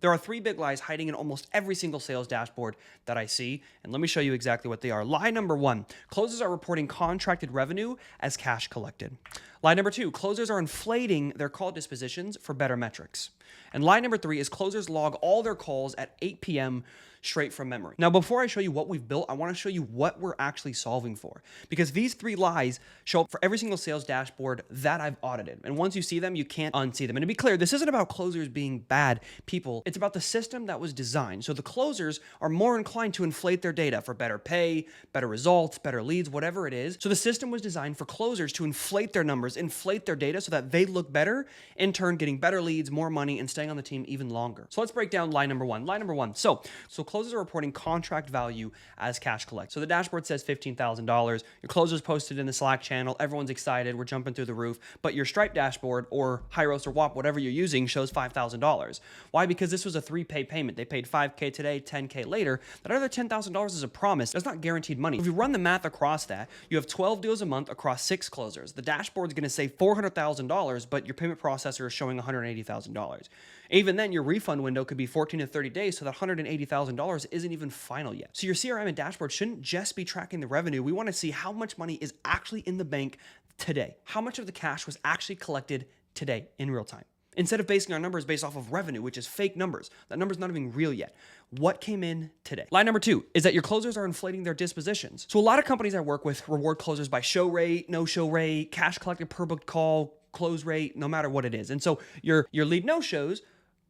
There are three big lies hiding in almost every single sales dashboard that I see, and let me show you exactly what they are. Lie number one, closers are reporting contracted revenue as cash collected. Lie number two, closers are inflating their call dispositions for better metrics. And lie number three is closers log all their calls at 8 p.m. straight from memory. Now, before I show you what we've built, I want to show you what we're actually solving for, because these three lies show up for every single sales dashboard that I've audited. And once you see them, you can't unsee them. And to be clear, this isn't about closers being bad people. It's about the system that was designed. So the closers are more inclined to inflate their data for better pay, better results, better leads, whatever it is. So the system was designed for closers to inflate their numbers, inflate their data so that they look better, in turn getting better leads, more money, and staying on the team even longer. So let's break down lie number one. Lie number one. So closers are reporting contract value as cash collect. So the dashboard says $15,000. Your closers posted in the Slack channel. Everyone's excited. We're jumping through the roof. But your Stripe dashboard or Hyros or WAP, whatever you're using, shows $5,000. Why? Because this was a 3-pay payment. They paid $5K today, $10K later. That other $10,000 is a promise. That's not guaranteed money. If you run the math across that, you have 12 deals a month across 6 closers. The dashboard's going to say $400,000, but your payment processor is showing $180,000. Even then, your refund window could be 14 to 30 days, so that $180,000 isn't even final yet. So your CRM and dashboard shouldn't just be tracking the revenue. We want to see how much money is actually in the bank today. How much of the cash was actually collected today in real time. Instead of basing our numbers based off of revenue, which is fake numbers. That number's not even real yet. What came in today? Lie number two is that your closers are inflating their dispositions. So a lot of companies I work with reward closers by show rate, no show rate, cash collected per booked call, close rate, no matter what it is. And so your lead no-shows,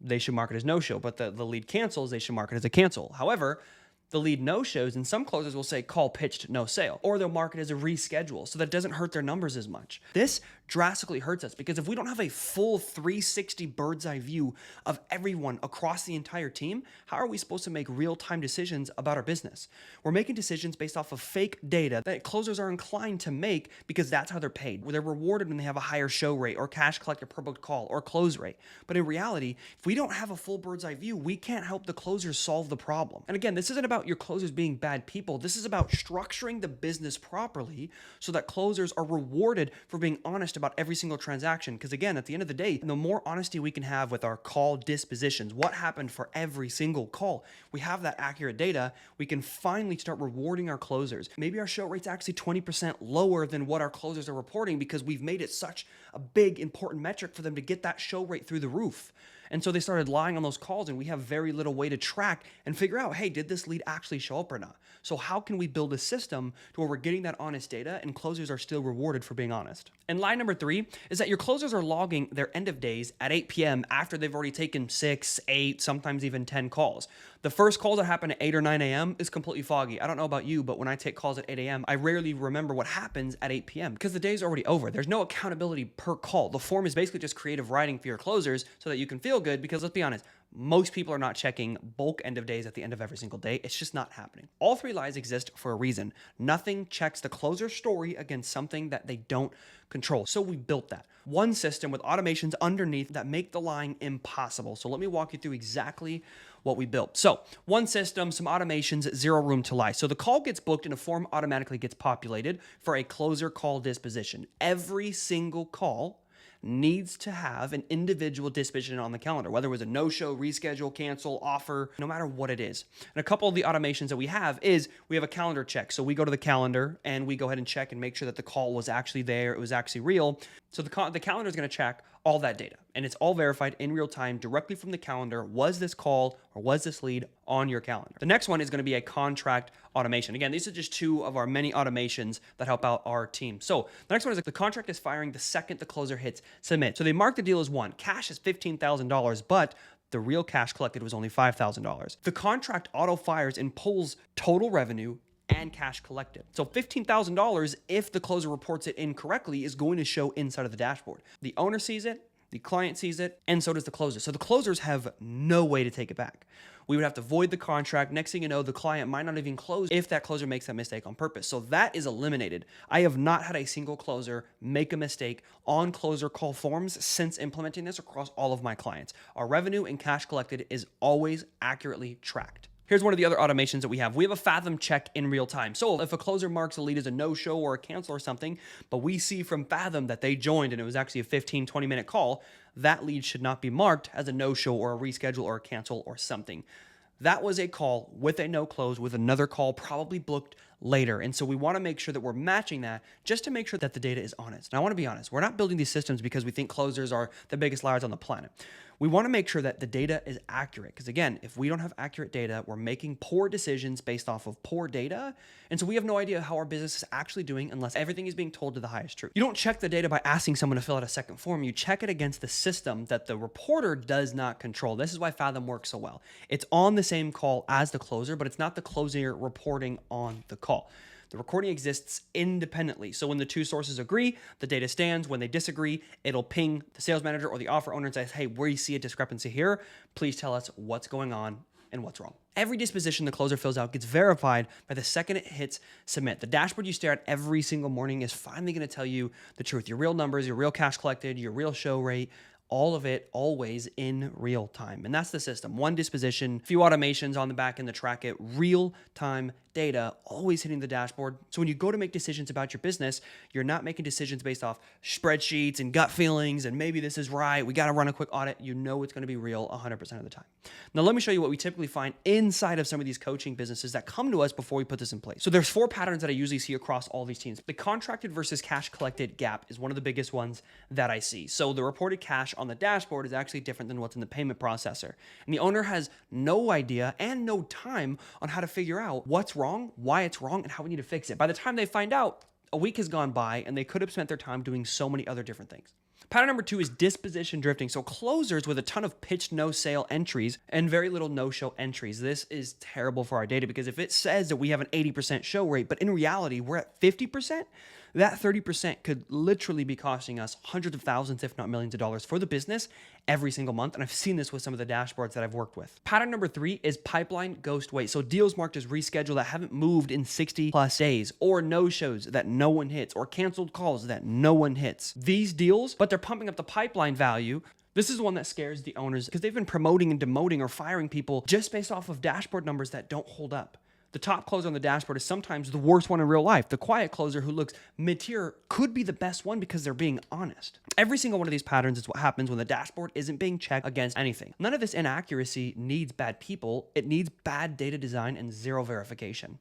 they should mark it as no-show, but the lead cancels, they should mark it as a cancel. However, the lead no-shows, and some closers will say call pitched, no sale, or they'll mark it as a reschedule, so that it doesn't hurt their numbers as much. This drastically hurts us because if we don't have a full 360 bird's eye view of everyone across the entire team, how are we supposed to make real-time decisions about our business? We're making decisions based off of fake data that closers are inclined to make because that's how they're paid. They're rewarded when they have a higher show rate or cash collected per booked call or close rate. But in reality, if we don't have a full bird's eye view, we can't help the closers solve the problem. And again, this isn't about your closers being bad people. This is about structuring the business properly so that closers are rewarded for being honest about every single transaction. Because again, at the end of the day, the more honesty we can have with our call dispositions, what happened for every single call, we have that accurate data, we can finally start rewarding our closers. Maybe our show rate's actually 20% lower than what our closers are reporting because we've made it such a big, important metric for them to get that show rate through the roof. And so they started lying on those calls, and we have very little way to track and figure out, hey, did this lead actually show up or not? So how can we build a system to where we're getting that honest data and closers are still rewarded for being honest? And lie number three is that your closers are logging their end of days at 8 p.m. after they've already taken 6, 8, sometimes even 10 calls. The first call that happened at 8 or 9 a.m. is completely foggy. I don't know about you, but when I take calls at 8 a.m., I rarely remember what happens at 8 p.m. because the day's already over. There's no accountability per call. The form is basically just creative writing for your closers so that you can feel good because let's be honest, most people are not checking bulk end of days at the end of every single day. It's just not happening. All three lies exist for a reason. Nothing checks the closer's story against something that they don't control. So we built that. One system with automations underneath that make the lying impossible. So let me walk you through exactly what we built. So one system, some automations, zero room to lie. So the call gets booked and a form automatically gets populated for a closer call disposition. Every single call needs to have an individual disposition on the calendar, whether it was a no-show, reschedule, cancel, offer, no matter what it is. And a couple of the automations that we have is we have a calendar check. So we go to the calendar and we go ahead and check and make sure that the call was actually there, it was actually real. So the calendar is going to check all that data, and it's all verified in real time directly from the calendar. Was this call or was this lead on your calendar? The next one is going to be a contract automation. Again, these are just two of our many automations that help out our team. So the next one is the contract is firing the second the closer hits submit. So they mark the deal as one. Cash is $15,000, but the real cash collected was only $5,000. The contract auto fires and pulls total revenue and cash collected. So $15,000, if the closer reports it incorrectly, is going to show inside of the dashboard. The owner sees it, the client sees it, and so does the closer. So the closers have no way to take it back. We would have to void the contract. Next thing you know, the client might not even close if that closer makes that mistake on purpose. So that is eliminated. I have not had a single closer make a mistake on closer call forms since implementing this across all of my clients. Our revenue and cash collected is always accurately tracked. Here's one of the other automations that we have. We have a Fathom check in real time. So if a closer marks a lead as a no-show or a cancel or something, but we see from Fathom that they joined and it was actually a 15, 20-minute call, that lead should not be marked as a no-show or a reschedule or a cancel or something. That was a call with a no close with another call probably booked later. And so we want to make sure that we're matching that just to make sure that the data is honest. And I want to be honest, we're not building these systems because we think closers are the biggest liars on the planet. We want to make sure that the data is accurate because again, if we don't have accurate data, we're making poor decisions based off of poor data. And so we have no idea how our business is actually doing unless everything is being told to the highest truth. You don't check the data by asking someone to fill out a second form. You check it against the system that the reporter does not control. This is why Fathom works so well. It's on the same call as the closer, but it's not the closer reporting on the call. The recording exists independently. So when the two sources agree, the data stands. When they disagree, it'll ping the sales manager or the offer owner and says, hey, we see a discrepancy here. Please tell us what's going on and what's wrong. Every disposition the closer fills out gets verified by the second it hits submit. The dashboard you stare at every single morning is finally going to tell you the truth. Your real numbers, your real cash collected, your real show rate, all of it always in real time. And that's the system. One disposition, few automations on the back end to track it, real time data always hitting the dashboard. So when you go to make decisions about your business, you're not making decisions based off spreadsheets and gut feelings and maybe this is right, we got to run a quick audit. You know it's going to be real 100% of the time. Now let me show you what we typically find inside of some of these coaching businesses that come to us before we put this in place. So there's 4 patterns that I usually see across all these teams. The contracted versus cash collected gap is one of the biggest ones that I see. So the reported cash on the dashboard is actually different than what's in the payment processor. And the owner has no idea and no time on how to figure out what's wrong, why it's wrong, and how we need to fix it. By the time they find out, a week has gone by and they could have spent their time doing so many other different things. Pattern number 2 is disposition drifting. So closers with a ton of pitched no sale entries and very little no show entries. This is terrible for our data because if it says that we have an 80% show rate, but in reality we're at 50%, that 30% could literally be costing us hundreds of thousands, if not millions of dollars for the business every single month. And I've seen this with some of the dashboards that I've worked with. Pattern number 3 is pipeline ghost wait. So deals marked as rescheduled that haven't moved in 60 plus days, or no shows that no one hits, or canceled calls that no one hits. These deals, but they're pumping up the pipeline value. This is one that scares the owners because they've been promoting and demoting or firing people just based off of dashboard numbers that don't hold up. The top closer on the dashboard is sometimes the worst one in real life. The quiet closer who looks mid-tier could be the best one because they're being honest. Every single one of these patterns is what happens when the dashboard isn't being checked against anything. None of this inaccuracy needs bad people. It needs bad data design and zero verification.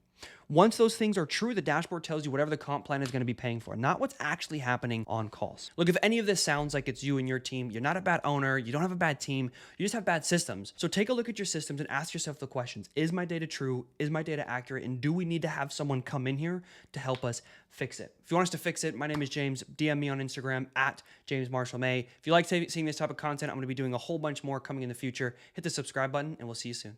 Once those things are true, the dashboard tells you whatever the comp plan is going to be paying for, not what's actually happening on calls. Look, if any of this sounds like it's you and your team, you're not a bad owner, you don't have a bad team, you just have bad systems. So take a look at your systems and ask yourself the questions. Is my data true? Is my data accurate? And do we need to have someone come in here to help us fix it? If you want us to fix it, my name is James. DM me on Instagram at James Marshall May. If you like seeing this type of content, I'm going to be doing a whole bunch more coming in the future. Hit the subscribe button and we'll see you soon.